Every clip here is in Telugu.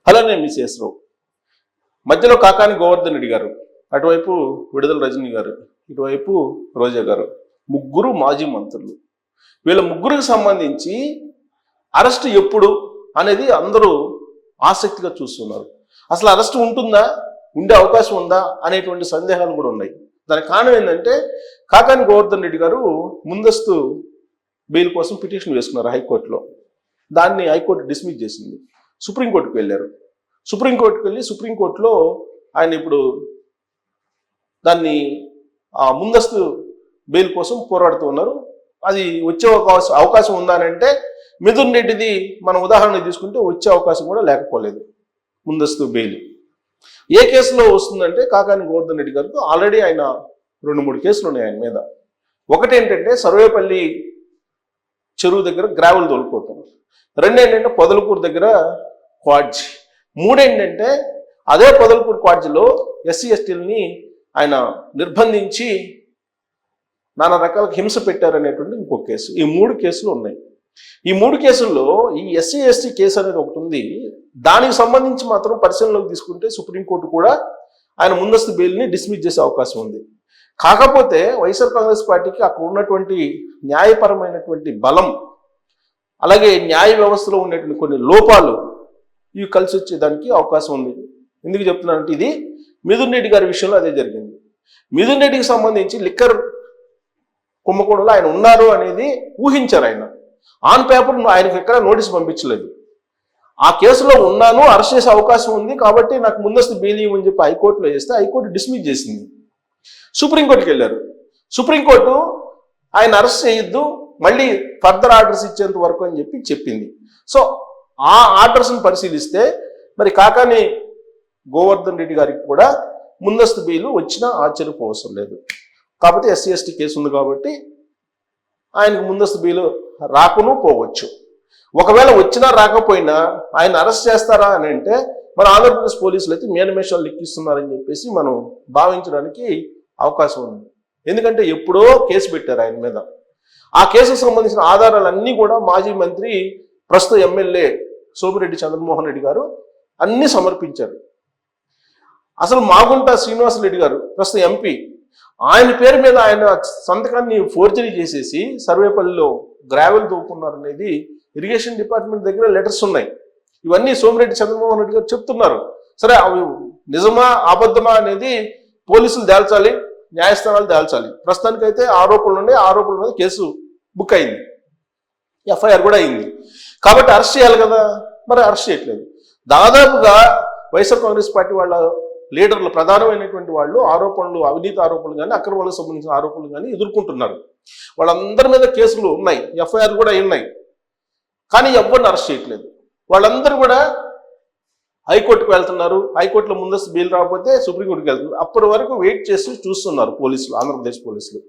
అలానే మిస్ రావు మధ్యలో కాకాని గోవర్ధన్ రెడ్డి గారు, అటువైపు విడుదల రజనీ గారు, ఇటువైపు రోజా గారు, ముగ్గురు మాజీ మంత్రులు. వీళ్ళ ముగ్గురికి సంబంధించి అరెస్ట్ ఎప్పుడు అనేది అందరూ ఆసక్తిగా చూస్తున్నారు. అసలు అరెస్ట్ ఉంటుందా, ఉండే అవకాశం ఉందా అనేటువంటి సందేహాలు కూడా ఉన్నాయి. దానికి కారణం ఏంటంటే కాకాని గోవర్ధన్ రెడ్డి గారు ముందస్తు బెయిల్ కోసం పిటిషన్ వేసుకున్నారు హైకోర్టులో. దాన్ని హైకోర్టు డిస్మిస్ చేసింది. సుప్రీంకోర్టుకు వెళ్ళారు. సుప్రీంకోర్టుకు వెళ్ళి సుప్రీంకోర్టులో ఆయన ఇప్పుడు దాన్ని ముందస్తు బెయిల్ కోసం పోరాడుతూ ఉన్నారు. అది వచ్చే అవకాశం ఉందా అని అంటే మిథున్ రెడ్డిది మనం ఉదాహరణ తీసుకుంటే వచ్చే అవకాశం కూడా లేకపోలేదు ముందస్తు బెయిల్. ఏ కేసులో వస్తుందంటే కాకాని గోవర్ధన్ రెడ్డి గారికి ఆల్రెడీ ఆయన 2-3 కేసులు ఉన్నాయి ఆయన మీద. ఒకటి ఏంటంటే సర్వేపల్లి చెరువు దగ్గర గ్రావెల్ తోలుకోవటం, రెండేంటంటే పొదలకూరు దగ్గర క్వాడ్జీ, మూడేంటంటే అదే పొదలకూరు క్వాడ్జీలో ఎస్సీ ఎస్టీలని ఆయన నిర్బంధించి నానా రకాల హింస పెట్టారనేటువంటి ఇంకొక కేసు. ఈ 3 కేసులు ఉన్నాయి. ఈ 3 కేసుల్లో ఈ ఎస్సీ ఎస్టీ కేసు అనేది ఒకటి ఉంది. దానికి సంబంధించి మాత్రం పరిశీలనలోకి తీసుకుంటే సుప్రీంకోర్టు కూడా ఆయన ముందస్తు బెయిల్ని డిస్మిస్ చేసే అవకాశం ఉంది. కాకపోతే వైఎస్ఆర్ కాంగ్రెస్ పార్టీకి అక్కడ ఉన్నటువంటి న్యాయపరమైనటువంటి బలం, అలాగే న్యాయ వ్యవస్థలో ఉన్నటువంటి కొన్ని లోపాలు ఇవి కలిసి వచ్చేదానికి అవకాశం ఉంది. ఎందుకు చెప్తున్నానంటే ఇది మిథున్ రెడ్డి గారి విషయంలో అదే జరిగింది. మిథున్ రెడ్డికి సంబంధించి లిక్కర్ కుంభకోణంలో ఆయన ఉన్నారు అనేది ఊహించారు. ఆయన ఆన్ పేపర్ ఆయనకు ఎక్కడ నోటీస్ పంపించలేదు. ఆ కేసులో ఉన్నాను, అరెస్ట్ చేసే అవకాశం ఉంది కాబట్టి నాకు ముందస్తు బెయిల్ ఇవ్వమని చెప్పి హైకోర్టులో చేస్తే హైకోర్టు డిస్మిస్ చేసింది. సుప్రీంకోర్టుకి వెళ్ళారు. సుప్రీంకోర్టు ఆయన అరెస్ట్ చేయొద్దు, మళ్ళీ ఫర్దర్ ఆర్డర్స్ ఇచ్చేంత వరకు అని చెప్పి చెప్పింది. సో ఆ ఆర్డర్స్ని పరిశీలిస్తే మరి కాకాని గోవర్ధన్ రెడ్డి గారికి కూడా ముందస్తు బెయిల్ వచ్చినా ఆశ్చర్యపోవసరం లేదు. కాకపోతే ఎస్సీ ఎస్టీ కేసు ఉంది కాబట్టి ఆయనకు ముందస్తు బెయిల్ రాకును పోవచ్చు. ఒకవేళ వచ్చినా రాకపోయినా ఆయన అరెస్ట్ చేస్తారా అని అంటే మన ఆంధ్రప్రదేశ్ పోలీసులు అయితే మేనమేషాలు లెక్కిస్తున్నారని చెప్పేసి మనం భావించడానికి అవకాశం ఉంది. ఎందుకంటే ఎప్పుడో కేసు పెట్టారు ఆయన మీద. ఆ కేసుకు సంబంధించిన ఆధారాలన్నీ కూడా మాజీ మంత్రి ప్రస్తుత ఎమ్మెల్యే సోమిరెడ్డి చంద్రమోహన్ రెడ్డి గారు అన్నీ సమర్పించారు. అసలు మాగుంట శ్రీనివాసరెడ్డి గారు ప్రస్తుత ఎంపీ, ఆయన పేరు మీద ఆయన సంతకాన్ని ఫోర్జరీ చేసేసి సర్వేపల్లిలో గ్రావెల్ తోపుకున్నారు అనేది ఇరిగేషన్ డిపార్ట్మెంట్ దగ్గర లెటర్స్ ఉన్నాయి. ఇవన్నీ సోమిరెడ్డి చంద్రమోహన్ రెడ్డి గారు చెప్తున్నారు. సరే అవి నిజమా అబద్ధమా అనేది పోలీసులు తేల్చాలి, న్యాయస్థానాలు తేల్చాలి. ప్రస్తుతానికైతే ఆరోపణలు ఉన్నాయి. ఆరోపణల మీద కేసు బుక్ అయింది, ఎఫ్ఐఆర్ కూడా అయింది. కాబట్టి అరెస్ట్ చేయాలి కదా, మరి అరెస్ట్ చేయట్లేదు. దాదాపుగా వైఎస్ఆర్ కాంగ్రెస్ పార్టీ వాళ్ళ లీడర్లు ప్రధానమైనటువంటి వాళ్ళు ఆరోపణలు, అవినీతి ఆరోపణలు కానీ అక్రమాలకు సంబంధించిన ఆరోపణలు కానీ ఎదుర్కొంటున్నారు. వాళ్ళందరి మీద కేసులు ఉన్నాయి, ఎఫ్ఐఆర్ కూడా ఉన్నాయి. కానీ ఎవరిని అరెస్ట్ చేయట్లేదు. వాళ్ళందరూ కూడా హైకోర్టుకు వెళ్తున్నారు. హైకోర్టులో ముందస్తు బెయిల్ రాకపోతే సుప్రీంకోర్టుకు వెళ్తున్నారు. అప్పటి వరకు వెయిట్ చేసి చూస్తున్నారు పోలీసులు, ఆంధ్రప్రదేశ్ పోలీసులు.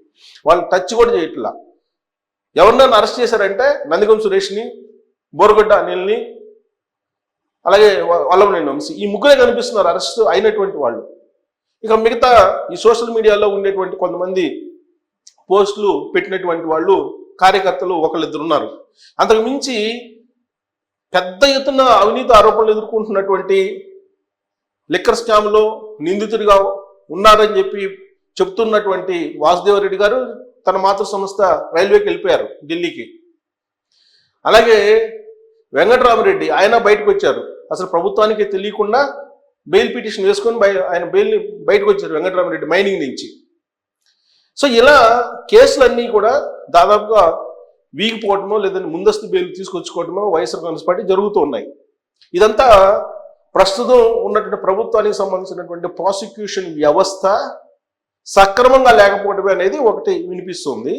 వాళ్ళు టచ్ కూడా చేయట్లా. ఎవరినైనా అరెస్ట్ చేశారంటే నందిగం సురేష్ని, బోరగొడ్డ అనిల్ని, అలాగే వల్లభనేని వంశీ, ఈ ముగ్గురే కనిపిస్తున్నారు అరెస్ట్ అయినటువంటి వాళ్ళు. ఇక మిగతా ఈ సోషల్ మీడియాలో ఉండేటువంటి కొంతమంది పోస్టులు పెట్టినటువంటి వాళ్ళు కార్యకర్తలు ఒకళ్ళిద్దరు ఉన్నారు. అంతకు మించి పెద్ద ఎత్తున అవినీతి ఆరోపణలు ఎదుర్కొంటున్నటువంటి లిక్కర్ స్కామ్లో నిందితుడిగా ఉన్నారని చెప్పి చెప్తున్నటువంటి వాసుదేవరెడ్డి గారు తన మాతృ సంస్థ రైల్వేకి వెళ్ళిపోయారు, ఢిల్లీకి. అలాగే వెంకటరామరెడ్డి ఆయన బయటకు వచ్చారు. అసలు ప్రభుత్వానికి తెలియకుండా బెయిల్ పిటిషన్ వేసుకొని ఆయన బెయిల్ని బయటకు వచ్చారు వెంకటరామరెడ్డి మైనింగ్ నుంచి. సో ఇలా కేసులన్నీ కూడా దాదాపుగా వీగిపోవటమో లేదంటే ముందస్తు బెయిల్ తీసుకొచ్చుకోవటమో వైఎస్ఆర్ కాంగ్రెస్ పార్టీ జరుగుతూ ఉన్నాయి. ఇదంతా ప్రస్తుతం ఉన్నటువంటి ప్రభుత్వానికి సంబంధించినటువంటి ప్రాసిక్యూషన్ వ్యవస్థ సక్రమంగా లేకపోవడమే అనేది ఒకటి వినిపిస్తుంది.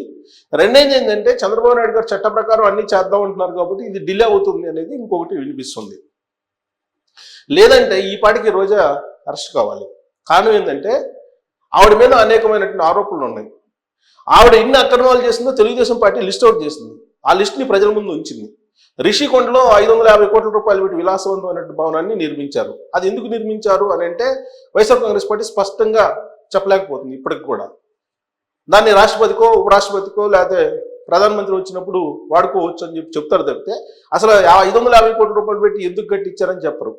రెండేది ఏంటంటే చంద్రబాబు నాయుడు గారు చట్ట ప్రకారం అన్ని చేద్దాం అంటున్నారు కాబట్టి ఇది డిలే అవుతుంది అనేది ఇంకొకటి వినిపిస్తుంది. లేదంటే ఈ పాటికి రోజా అరెస్ట్ కావాలి. కారణం ఏంటంటే ఆవిడ మీద అనేకమైనటువంటి ఆరోపణలు ఉన్నాయి. ఆవిడ ఎన్ని అక్రమాలు చేసిందో తెలుగుదేశం పార్టీ లిస్ట్ అవుట్ చేసింది. ఆ లిస్ట్ని ప్రజల ముందు ఉంచింది. రిషికొండలో 550 కోట్ల రూపాయలు పెట్టి విలాసవంతమైనటువంటి భవనాన్ని నిర్మించారు. అది ఎందుకు నిర్మించారు అని అంటే వైఎస్ఆర్ కాంగ్రెస్ పార్టీ స్పష్టంగా చెప్పలేకపోతుంది ఇప్పటికి కూడా. దాన్ని రాష్ట్రపతికో ఉపరాష్ట్రపతికో లేకపోతే ప్రధానమంత్రి వచ్చినప్పుడు వాడుకోవచ్చు అని చెప్పి చెప్తారు తప్పితే అసలు 550 కోట్ల రూపాయలు పెట్టి ఎందుకు కట్టించారని చెప్పరు.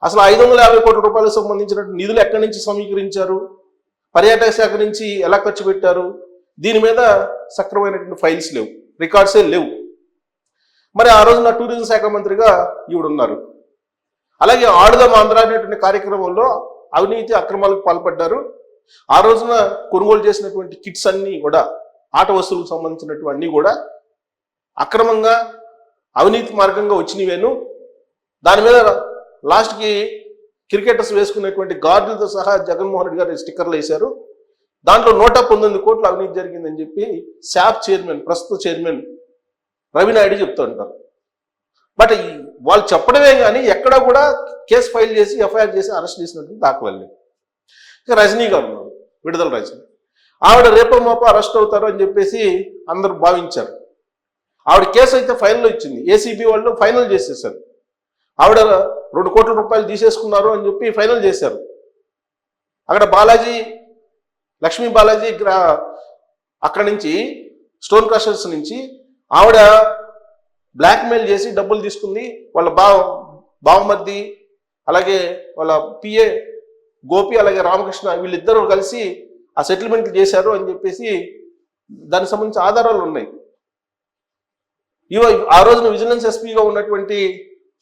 అసలు 550 కోట్ల రూపాయలకు సంబంధించిన నిధులు ఎక్కడి నుంచి సమీకరించారు, పర్యాటక శాఖ నుంచి ఎలా ఖర్చు పెట్టారు, దీని మీద సక్రమైనటువంటి ఫైల్స్ లేవు, రికార్డ్సే లేవు. మరి ఆ రోజున టూరిజం శాఖ మంత్రిగా ఈవిడున్నారు. అలాగే ఆడుదాం ఆంధ్ర అనేటువంటి కార్యక్రమంలో అవినీతి అక్రమాలకు పాల్పడ్డారు. ఆ రోజున కొనుగోలు చేసినటువంటి కిట్స్ అన్నీ కూడా, ఆట వస్తువులకు సంబంధించినటువంటి కూడా అక్రమంగా అవినీతి మార్గంగా వచ్చినవేను. దాని మీద లాస్ట్కి క్రికెటర్స్ వేసుకునేటువంటి గార్డులతో సహా జగన్మోహన్ రెడ్డి గారు స్టిక్కర్లు వేశారు. దాంట్లో 119 కోట్ల అవినీతి జరిగిందని చెప్పి శాప్ చైర్మన్, ప్రస్తుత చైర్మన్ రవి నాయుడు చెప్తూ ఉంటారు. బట్ వాళ్ళు చెప్పడమే కానీ ఎక్కడ కూడా కేసు ఫైల్ చేసి ఎఫ్ఐఆర్ చేసి అరెస్ట్ చేసినటువంటి దాఖలాలు లేవు. ఇక రజనీ గారు ఉన్నారు, విడుదల రజనీ. ఆవిడ రేపో మాపో అరెస్ట్ అవుతారు అని చెప్పేసి అందరూ భావించారు. ఆవిడ కేసు అయితే ఫైనల్ ఇచ్చింది, ఏసీబీ వాళ్ళు ఫైనల్ చేసేసారు. ఆవిడ 2 కోట్ల రూపాయలు తీసేసుకున్నారు అని చెప్పి ఫైనల్ చేశారు. అక్కడ లక్ష్మీ బాలాజీ అక్కడ నుంచి స్టోన్ క్రషర్స్ నుంచి ఆవిడ బ్లాక్మెయిల్ చేసి డబ్బులు తీసుకుంది. వాళ్ళ బావమర్ది, అలాగే వాళ్ళ పిఏ గోపి, అలాగే రామకృష్ణ, వీళ్ళిద్దరూ కలిసి ఆ సెటిల్మెంట్ చేశారు అని చెప్పేసి దానికి సంబంధించిన ఆధారాలు ఉన్నాయి. ఆ రోజున విజిలెన్స్ ఎస్పీగా ఉన్నటువంటి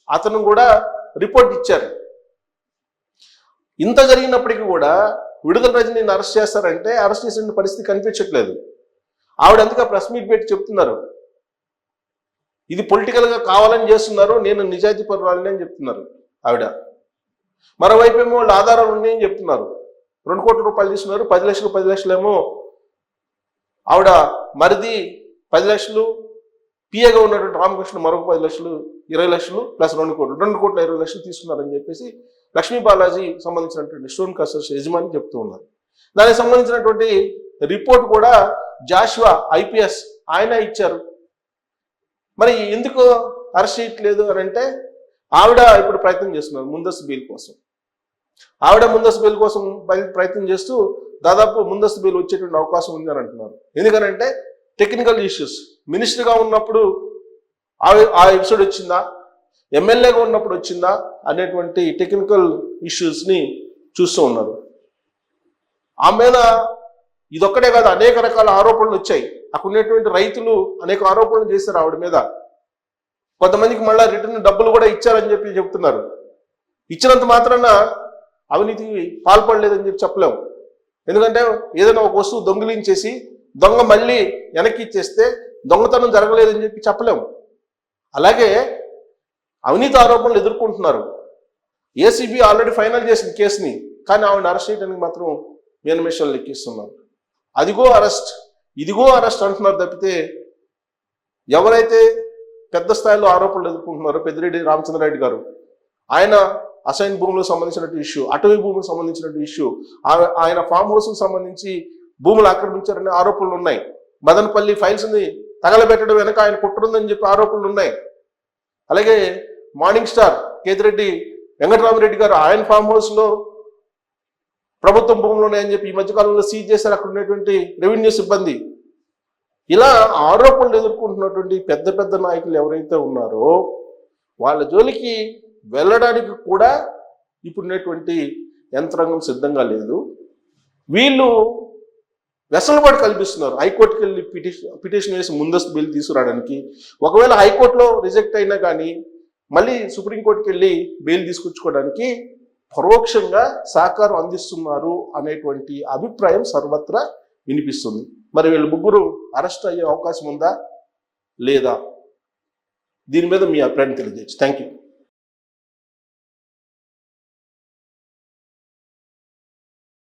అతను కూడా రిపోర్ట్ ఇచ్చారు. ఇంత జరిగినప్పటికీ కూడా విడుదల రజనీని అరెస్ట్ చేస్తారంటే అరెస్ట్ చేసిన పరిస్థితి కనిపించట్లేదు. ఆవిడ అందుకే ప్రెస్ మీట్ పెట్టి చెప్తున్నారు, ఇది పొలిటికల్గా కావాలని చేస్తున్నారు, నేను నిజాయితీ పరురాలని అని చెప్తున్నారు ఆవిడ. మరోవైపు ఏమో వాళ్ళు ఆధారాలు ఉన్నాయని చెప్తున్నారు. 2 కోట్ల రూపాయలు తీసుకున్నారు, 10 లక్షలు ఏమో ఆవిడ మరిది 10 లక్షలు, పిఏగా ఉన్నటువంటి రామకృష్ణ మరొక 10 లక్షలు, 20 లక్షలు ప్లస్ 2 కోట్ల 20 లక్షలు తీసుకున్నారని చెప్పేసి లక్ష్మీ బాలాజీ సంబంధించినటువంటి స్టోన్ క్రషర్స్ యజమాని చెప్తూ ఉన్నారు. దానికి సంబంధించినటువంటి రిపోర్ట్ కూడా జాషువా ఐపీఎస్ ఆయన ఇచ్చారు. మరి ఎందుకు అరెస్ట్ చేయట్లేదు అని అంటే ఆవిడ ఇప్పుడు ప్రయత్నం చేస్తున్నారు ముందస్తు బెయిల్ కోసం. ఆవిడ ముందస్తు బెయిల్ కోసం ప్రయత్నం చేస్తూ దాదాపు ముందస్తు బెయిల్ వచ్చేటువంటి అవకాశం ఉంది అని అంటున్నారు. ఎందుకనంటే టెక్నికల్ ఇష్యూస్, మినిస్టర్గా ఉన్నప్పుడు ఆ ఎపిసోడ్ వచ్చిందా, ఎమ్మెల్యేగా ఉన్నప్పుడు వచ్చిందా అనేటువంటి టెక్నికల్ ఇష్యూస్ని చూస్తూ ఉన్నారు. ఆ మీద ఇదొక్కటే కాదు, అనేక రకాల ఆరోపణలు వచ్చాయి. అక్కడ ఉన్నటువంటి రైతులు అనేక ఆరోపణలు చేశారు ఆవిడ మీద. కొంతమందికి మళ్ళీ రిటర్న్ డబ్బులు కూడా ఇచ్చారని చెప్పి చెప్తున్నారు. ఇచ్చినంత మాత్రాన అవినీతికి పాల్పడలేదని చెప్పి చెప్పలేము. ఎందుకంటే ఏదైనా ఒక వస్తువు దొంగిలించేసి దొంగ మళ్ళీ వెనక్కి ఇచ్చేస్తే దొంగతనం జరగలేదని చెప్పి చెప్పలేము. అలాగే అవినీతి ఆరోపణలు ఎదుర్కొంటున్నారు. ఏసీబీ ఆల్రెడీ ఫైనల్ చేసిన కేసుని, కానీ ఆవిడ అరెస్ట్ చేయడానికి మాత్రం నిమిషాలు లెక్కిస్తున్నారు. అదిగో అరెస్ట్, ఇదిగో అరెస్ట్ అంటున్నారు తప్పితే ఎవరైతే పెద్ద స్థాయిలో ఆరోపణలు ఎదుర్కొంటున్నారో పెద్దిరెడ్డి రామచంద్రారెడ్డి గారు, ఆయన అసైన్ భూములకు సంబంధించినటువంటి ఇష్యూ, అటవీ భూములకు సంబంధించినటువంటి ఇష్యూ, ఆయన ఫామ్ హౌస్కు సంబంధించి భూములు ఆక్రమించారనే ఆరోపణలు ఉన్నాయి. మదనపల్లి ఫైల్స్ని తగలబెట్టడం వెనక ఆయన కుట్రుందని చెప్పి ఆరోపణలు ఉన్నాయి. అలాగే మార్నింగ్ స్టార్ కేతిరెడ్డి వెంకటరామరెడ్డి గారు ఆయన ఫామ్ హౌస్లో ప్రభుత్వం భూములు ఉన్నాయని చెప్పి ఈ మధ్యకాలంలో సీజ్ చేశారు అక్కడ ఉన్నటువంటి రెవెన్యూ సిబ్బంది. ఇలా ఆరోపణలు ఎదుర్కొంటున్నటువంటి పెద్ద పెద్ద నాయకులు ఎవరైతే ఉన్నారో వాళ్ళ జోలికి వెళ్ళడానికి కూడా ఇప్పుడున్నటువంటి యంత్రాంగం సిద్ధంగా లేదు. వీళ్ళు వెసులుబాటు కల్పిస్తున్నారు హైకోర్టుకి వెళ్ళి పిటిషన్ వేసి ముందస్తు బెయిల్ తీసుకురావడానికి. ఒకవేళ హైకోర్టులో రిజెక్ట్ అయినా కానీ మళ్ళీ సుప్రీంకోర్టుకి వెళ్ళి బెయిల్ తీసుకొచ్చుకోవడానికి పరోక్షంగా సహకారం అందిస్తున్నారు అనేటువంటి అభిప్రాయం సర్వత్రా వినిపిస్తుంది. మరి వీళ్ళు ముగ్గురు అరెస్ట్ అయ్యే అవకాశం ఉందా లేదా? దీని మీద మీ అభిప్రాయం తెలియజేయచ్చు. Thank you.